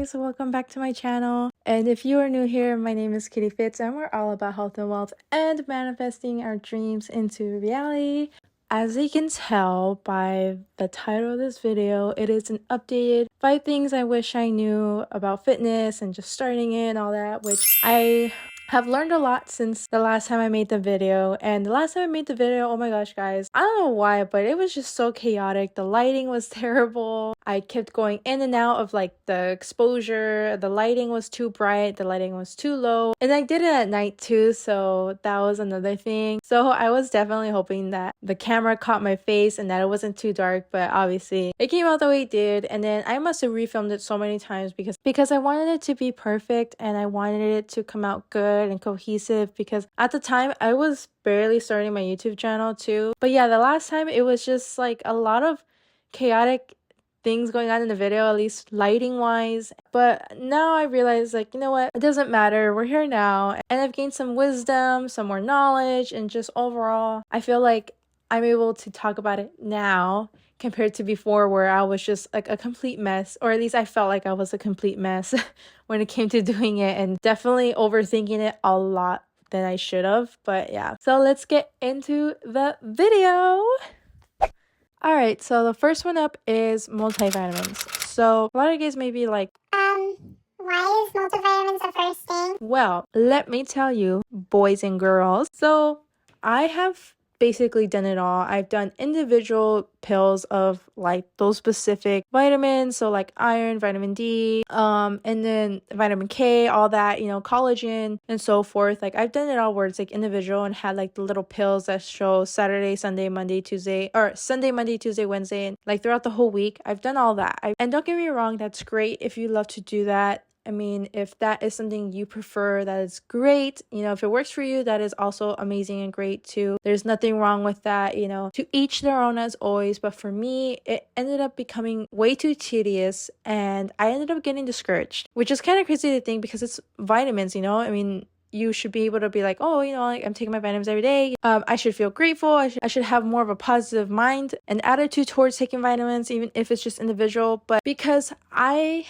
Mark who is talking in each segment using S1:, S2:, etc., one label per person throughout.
S1: guys, welcome back to my channel. And if you are new here, my name is Kitty Fits and we're all about health and wealth and manifesting our dreams into reality. As you can tell by the title of this video, it is an updated 5 things I wish I knew about fitness and just starting it and all that, which I have learned a lot since the last time I made the video. And the last time I made the video, oh my gosh guys, I don't know why, but it was just so chaotic. The lighting was terrible. I kept going in and out of like the exposure. The lighting was too bright, the lighting was too low, and I did it at night too, so that was another thing. So I was definitely hoping that the camera caught my face and that it wasn't too dark, but obviously it came out the way it did. And then I must have refilmed it so many times because I wanted it to be perfect and I wanted it to come out good and cohesive, because at the time I was barely starting my YouTube channel too. But yeah, the last time it was just like a lot of chaotic things going on in the video, at least lighting wise. But now I realize, like, you know what, it doesn't matter, we're here now and I've gained some wisdom, some more knowledge, and just overall I feel like I'm able to talk about it now compared to before, where I was just like a complete mess, or at least I felt like I was a complete mess when it came to doing it, and definitely overthinking it a lot than I should have. But yeah, so let's get into the video. Alright, so the first one up is multivitamins. So a lot of you guys may be like,
S2: why is multivitamins the first thing?
S1: well, let me tell you, boys and girls. So I have basically done it all. I've done individual pills of like those specific vitamins, so like iron, vitamin D, and then vitamin K, all that, you know, collagen and so forth. Like I've done it all where it's like individual and had like the little pills that show Saturday, Sunday, Monday, Tuesday, or Sunday, Monday, Tuesday, Wednesday, and like throughout the whole week. I've done all that. And don't get me wrong, that's great if you love to do that. I mean, if that is something you prefer, that is great. You know, if it works for you, that is also amazing and great too. There's nothing wrong with that, you know, to each their own as always. But for me, it ended up becoming way too tedious and I ended up getting discouraged, which is kind of crazy to think because it's vitamins, you know? I mean, you should be able to be like, oh, you know, like I'm taking my vitamins every day. I should feel grateful. I should have more of a positive mind and attitude towards taking vitamins, even if it's just individual. But because I'm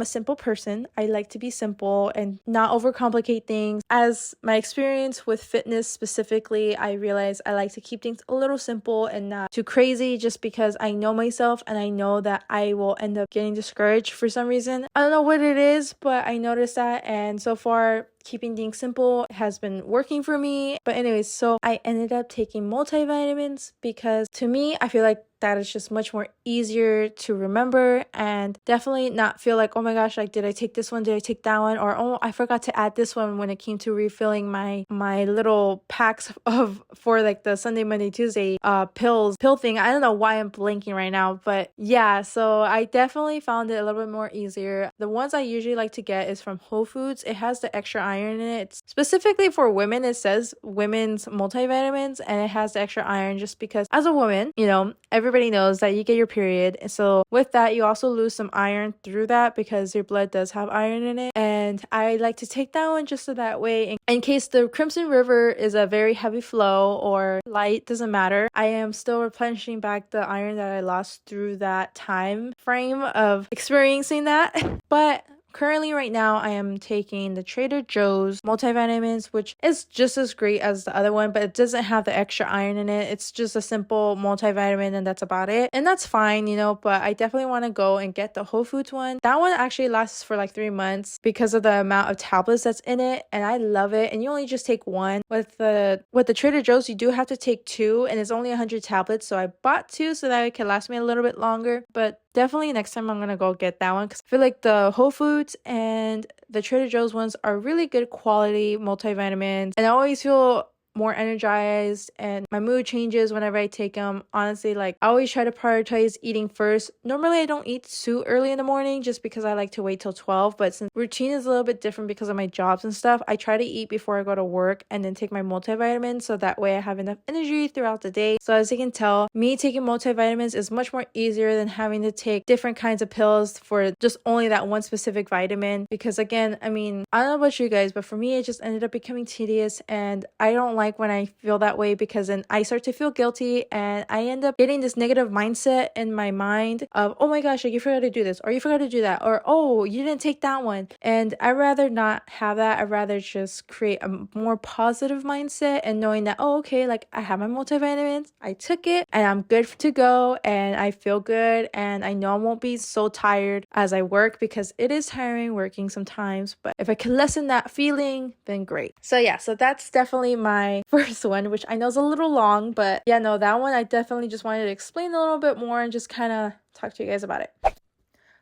S1: a simple person, I like to be simple and not overcomplicate things. As my experience with fitness specifically, I realize I like to keep things a little simple and not too crazy, just because I know myself and I know that I will end up getting discouraged for some reason. I don't know what it is, but I noticed that, and so far keeping things simple has been working for me. But anyways, so I ended up taking multivitamins because to me, I feel like that is just much more easier to remember, and definitely not feel like, oh my gosh, like did I take this one, did I take that one, or oh, I forgot to add this one when it came to refilling my little packs of for like the Sunday, Monday, Tuesday pill thing. I don't know why I'm blanking right now, but yeah, so I definitely found it a little bit more easier. The ones I usually like to get is from Whole Foods. It has the extra iron in it. It's specifically for women. It says women's multivitamins and it has the extra iron just because as a woman, you know, everybody knows that you get your period, and so with that you also lose some iron through that because your blood does have iron in it. And I like to take that one just so that way, in case the Crimson River is a very heavy flow or light, doesn't matter, I am still replenishing back the iron that I lost through that time frame of experiencing that. But currently right now I am taking the Trader Joe's multivitamins, which is just as great as the other one, but it doesn't have the extra iron in it. It's just a simple multivitamin and that's about it, and that's fine, you know. But I definitely want to go and get the Whole Foods one. That one actually lasts for like 3 months because of the amount of tablets that's in it, and I love it. And you only just take one. With the Trader Joe's you do have to take 2, and it's only 100 tablets, so I bought 2 so that it can last me a little bit longer. But definitely next time I'm gonna go get that one because I feel like the Whole Foods and the Trader Joe's ones are really good quality multivitamins, and I always feel more energized and my mood changes whenever I take them. Honestly, like I always try to prioritize eating first. Normally I don't eat too early in the morning just because I like to wait till 12, but since routine is a little bit different because of my jobs and stuff, I try to eat before I go to work and then take my multivitamins so that way I have enough energy throughout the day. So as you can tell, me taking multivitamins is much more easier than having to take different kinds of pills for just only that one specific vitamin, because again, I mean, I don't know about you guys, but for me it just ended up becoming tedious and I don't like when I feel that way, because then I start to feel guilty and I end up getting this negative mindset in my mind of, oh my gosh, like you forgot to do this, or you forgot to do that, or oh, you didn't take that one. And I'd rather not have that. I'd rather just create a more positive mindset and knowing that, oh, okay, like I have my multivitamins, I took it and I'm good to go and I feel good and I know I won't be so tired as I work, because it is tiring working sometimes. But if I can lessen that feeling, then great. So yeah, so that's definitely my first one, which I know is a little long, but yeah, no, that one I definitely just wanted to explain a little bit more and just kind of talk to you guys about it.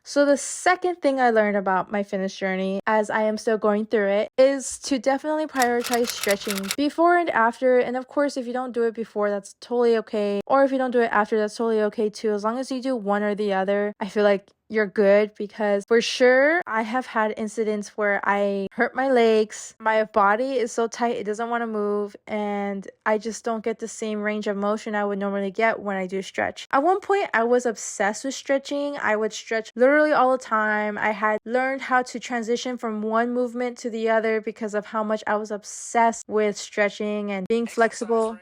S1: So the second thing I learned about my fitness journey, as I am still going through it, is to definitely prioritize stretching before and after. And of course, if you don't do it before, that's totally okay. Or if you don't do it after, that's totally okay too. As long as you do one or the other, I feel like you're good, because for sure I have had incidents where I hurt my legs, my body is so tight it doesn't want to move, and I just don't get the same range of motion I would normally get when I do stretch. At one point I was obsessed with stretching. I would stretch literally all the time. I had learned how to transition from one movement to the other because of how much I was obsessed with stretching and being flexible.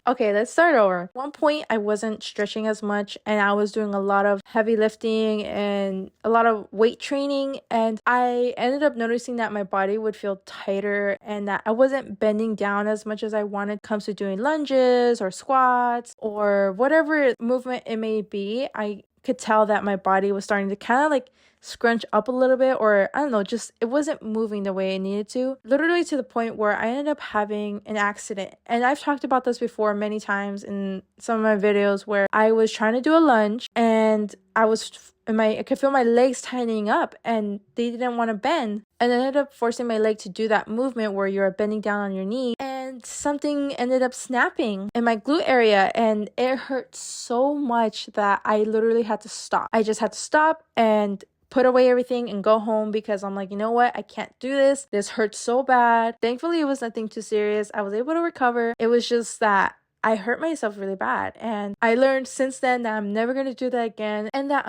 S1: Okay, let's start over. At one point, I wasn't stretching as much and I was doing a lot of heavy lifting and a lot of weight training. And I ended up noticing that my body would feel tighter and that I wasn't bending down as much as I wanted when it comes to doing lunges or squats or whatever movement it may be. I could tell that my body was starting to kind of like scrunch up a little bit, or I don't know, just it wasn't moving the way it needed to, literally to the point where I ended up having an accident. And I've talked about this before many times in some of my videos, where I was trying to do a lunge and I could feel my legs tightening up and they didn't want to bend, and I ended up forcing my leg to do that movement where you're bending down on your knee, and something ended up snapping in my glute area and it hurt so much that I literally had to stop. I just had to stop and put away everything and go home, because I'm like, you know what? I can't do this. This hurts so bad. Thankfully, it was nothing too serious. I was able to recover. It was just that I hurt myself really bad. And I learned since then that I'm never going to do that again, and that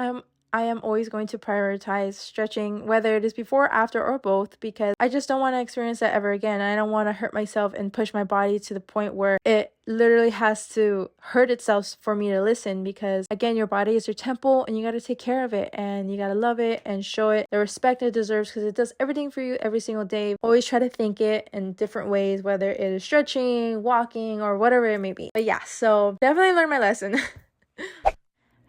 S1: I am always going to prioritize stretching, whether it is before, after, or both, because I just don't want to experience that ever again. I don't want to hurt myself and push my body to the point where it literally has to hurt itself for me to listen, because again, your body is your temple and you got to take care of it and you got to love it and show it the respect it deserves, because it does everything for you every single day. Always try to thank it in different ways, whether it is stretching, walking, or whatever it may be. But yeah, so definitely learned my lesson.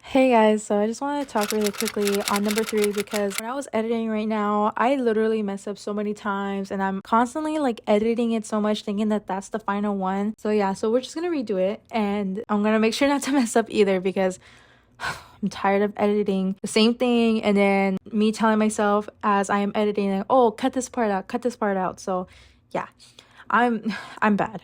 S1: Hey guys, so I just want to talk really quickly on number 3, because when I was editing right now, I literally mess up so many times and I'm constantly like editing it so much thinking that that's the final one. So yeah, so we're just gonna redo it and I'm gonna make sure not to mess up either, because I'm tired of editing the same thing and then me telling myself as I am editing, like, oh, cut this part out, cut this part out. So yeah, I'm bad.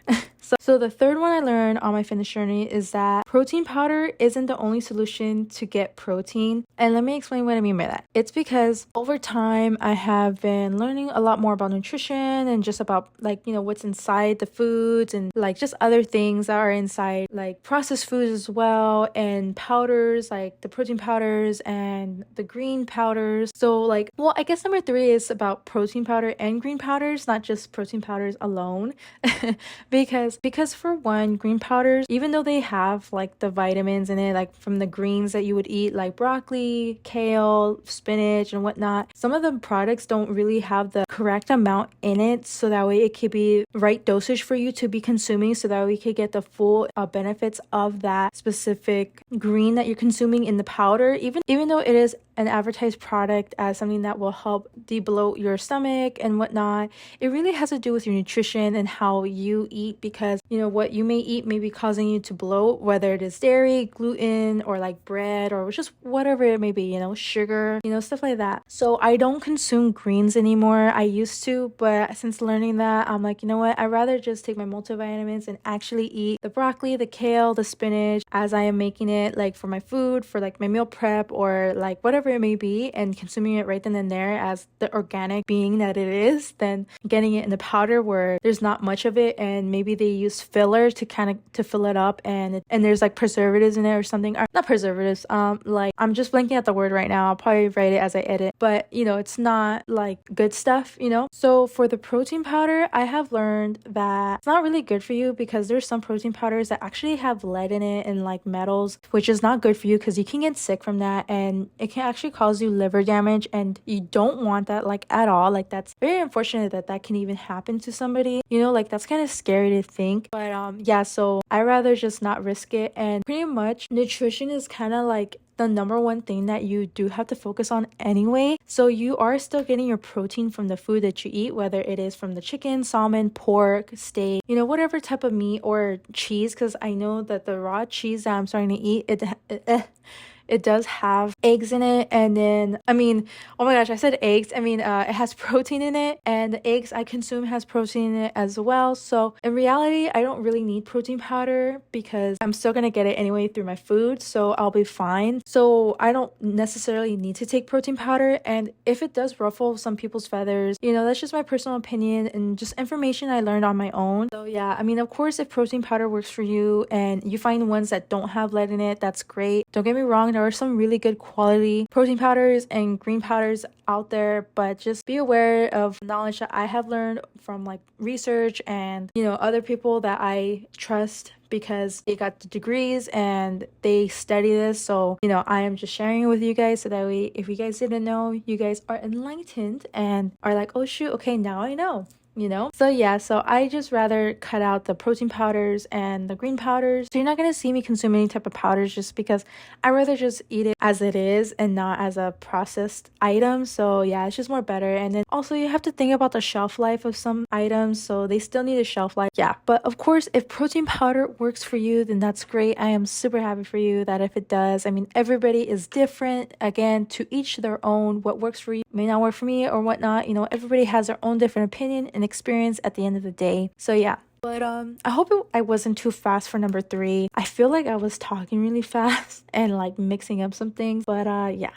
S1: So the third one I learned on my fitness journey is that protein powder isn't the only solution to get protein. And let me explain what I mean by that. It's because over time I have been learning a lot more about nutrition and just about like, you know, what's inside the foods and like just other things that are inside like processed foods as well, and powders like the protein powders and the green powders. So like, well, I guess number 3 is about protein powder and green powders, not just protein powders alone. because for one, green powders, even though they have like the vitamins in it, like from the greens that you would eat, like broccoli, kale, spinach, and whatnot, some of the products don't really have the correct amount in it, so that way it could be right dosage for you to be consuming, so that we could get the full benefits of that specific green that you're consuming in the powder, even though it is an advertised product as something that will help debloat your stomach and whatnot. It really has to do with your nutrition and how you eat, because you know what you may eat may be causing you to bloat, whether it is dairy, gluten, or like bread, or just whatever it may be, you know, sugar, you know, stuff like that. So I don't consume greens anymore. I used to, but since learning that, I'm like, you know what, I'd rather just take my multivitamins and actually eat the broccoli, the kale, the spinach as I am making it, like for my food, for like my meal prep, or like whatever it may be, and consuming it right then and there as the organic being that it is, than getting it in the powder where there's not much of it, and maybe they use filler to kind of to fill it up, and there's like preservatives in it or something, or not preservatives, like I'm just blanking out the word right now. I'll probably write it as I edit, but you know, it's not like good stuff, you know. So for the protein powder, I have learned that it's not really good for you because there's some protein powders that actually have lead in it and like metals, which is not good for you because you can get sick from that, and it can actually cause you liver damage, and you don't want that like at all. Like that's very unfortunate that that can even happen to somebody, you know, like that's kind of scary to think. But yeah, so I rather just not risk it. And pretty much nutrition is kind of like the number one thing that you do have to focus on anyway. So you are still getting your protein from the food that you eat, whether it is from the chicken, salmon, pork, steak, you know, whatever type of meat, or cheese, because I know that the raw cheese that I'm starting to eat, it does have eggs in it. And then, I mean, oh my gosh, I said eggs. I mean, it has protein in it, and the eggs I consume has protein in it as well. So in reality, I don't really need protein powder because I'm still gonna get it anyway through my food. So I'll be fine. So I don't necessarily need to take protein powder. And if it does ruffle some people's feathers, you know, that's just my personal opinion and just information I learned on my own. So yeah, I mean, of course, if protein powder works for you and you find ones that don't have lead in it, that's great. Don't get me wrong, there are some really good quality protein powders and green powders out there, but just be aware of knowledge that I have learned from like research and, you know, other people that I trust because they got the degrees and they study this. So, you know, I am just sharing it with you guys so that way, if you guys didn't know, you guys are enlightened and are like, oh shoot, okay, now I know. You know, so yeah, so I just rather cut out the protein powders and the green powders. So you're not gonna see me consume any type of powders just because I rather just eat it as it is and not as a processed item. So yeah, it's just more better. And then also you have to think about the shelf life of some items, so they still need a shelf life. Yeah, but of course, if protein powder works for you, then that's great. I am super happy for you that if it does. I mean, everybody is different. Again, to each their own. What works for you may not work for me or whatnot. You know, everybody has their own different opinion and experience at the end of the day. So yeah. But I hope I wasn't too fast for number 3. I feel like I was talking really fast and like mixing up some things. But yeah.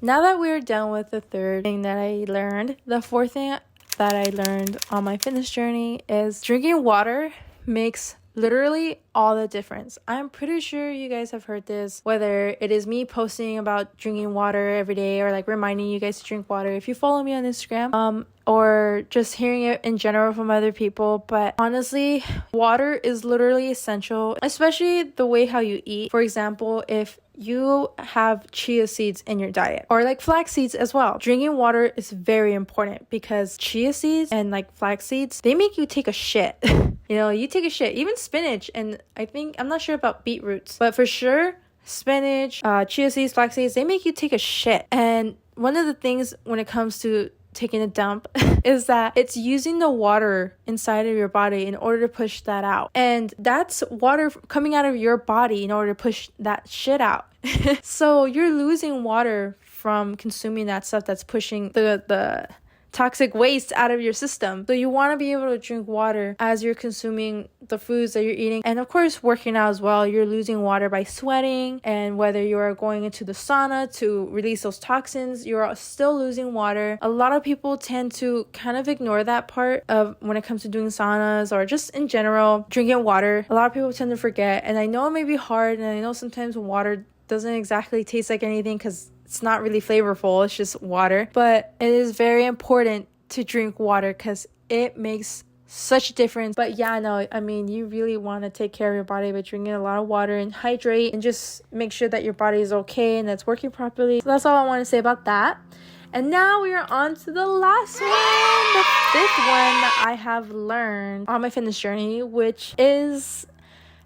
S1: Now that we're done with the third thing that I learned, the fourth thing that I learned on my fitness journey is drinking water makes literally all the difference. I'm pretty sure you guys have heard this, whether it is me posting about drinking water every day or like reminding you guys to drink water if you follow me on Instagram, or just hearing it in general from other people. But honestly, water is literally essential, especially the way how you eat. For example, if you have chia seeds in your diet or like flax seeds as well, drinking water is very important because chia seeds and like flax seeds, they make you take a shit. You know, you take a shit. Even spinach, and I'm not sure about beetroots, but for sure spinach, chia seeds, flax seeds, they make you take a shit. And one of the things when it comes to taking a dump is that it's using the water inside of your body in order to push that out, and that's water coming out of your body in order to push that shit out. So you're losing water from consuming that stuff that's pushing the toxic waste out of your system. So you want to be able to drink water as you're consuming the foods that you're eating. And of course, working out as well, you're losing water by sweating, and whether you are going into the sauna to release those toxins, you're still losing water. A lot of people tend to kind of ignore that part of when it comes to doing saunas or just in general drinking water. A lot of people tend to forget, and I know it may be hard, and I know sometimes water doesn't exactly taste like anything because it's not really flavorful, it's just water. But it is very important to drink water because it makes such a difference. But yeah, no, I mean, you really want to take care of your body by drinking a lot of water and hydrate and just make sure that your body is okay and that's working properly. So that's all I want to say about that. And now we are on to the last one, the 5th one that I have learned on my fitness journey, which is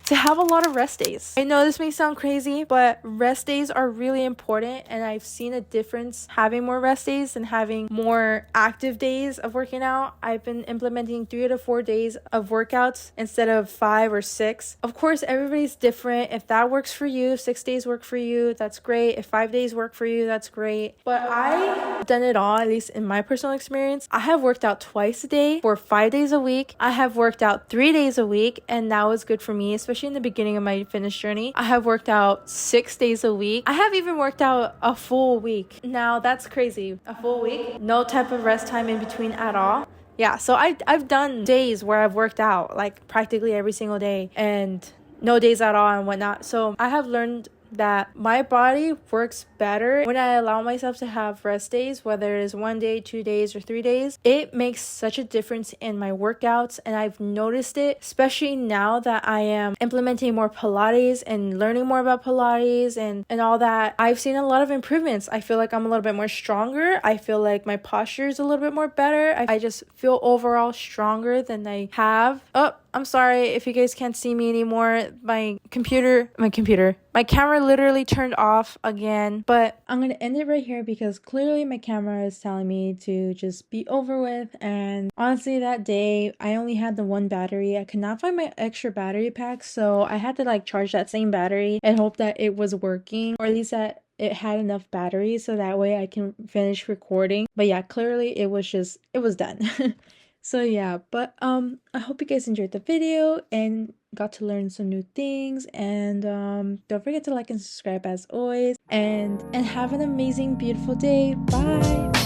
S1: to have a lot of rest days. I know this may sound crazy, but rest days are really important, and I've seen a difference having more rest days and having more active days of working out. I've been implementing 3 to 4 days of workouts instead of 5 or 6. Of course, everybody's different. If that works for you, 6 days work for you, that's great. If 5 days work for you, that's great. But I've done it all, at least in my personal experience. I have worked out twice a day for 5 days a week. I have worked out 3 days a week, and that was good for me, especially in the beginning of my fitness journey. I have worked out 6 days a week. I have even worked out a full week. Now that's crazy. A full week, no type of rest time in between at all. Yeah, so I've done days where I've worked out like practically every single day and no days at all and whatnot. So I have learned that my body works better when I allow myself to have rest days, whether it is 1 day, 2 days, or 3 days. It makes such a difference in my workouts, and I've noticed it, especially now that I am implementing more Pilates and learning more about Pilates and all that. I've seen a lot of improvements. I feel like I'm a little bit more stronger. I feel like my posture is a little bit more better. I just feel overall stronger than I have. Oh, I'm sorry if you guys can't see me anymore. My camera literally turned off again. But I'm gonna end it right here because clearly my camera is telling me to just be over with. And honestly, that day I only had the one battery. I could not find my extra battery pack, so I had to like charge that same battery and hope that it was working, or at least that it had enough battery so that way I can finish recording. But yeah, clearly it was done. So yeah, but I hope you guys enjoyed the video and got to learn some new things, and don't forget to like and subscribe as always, and have an amazing beautiful day. Bye.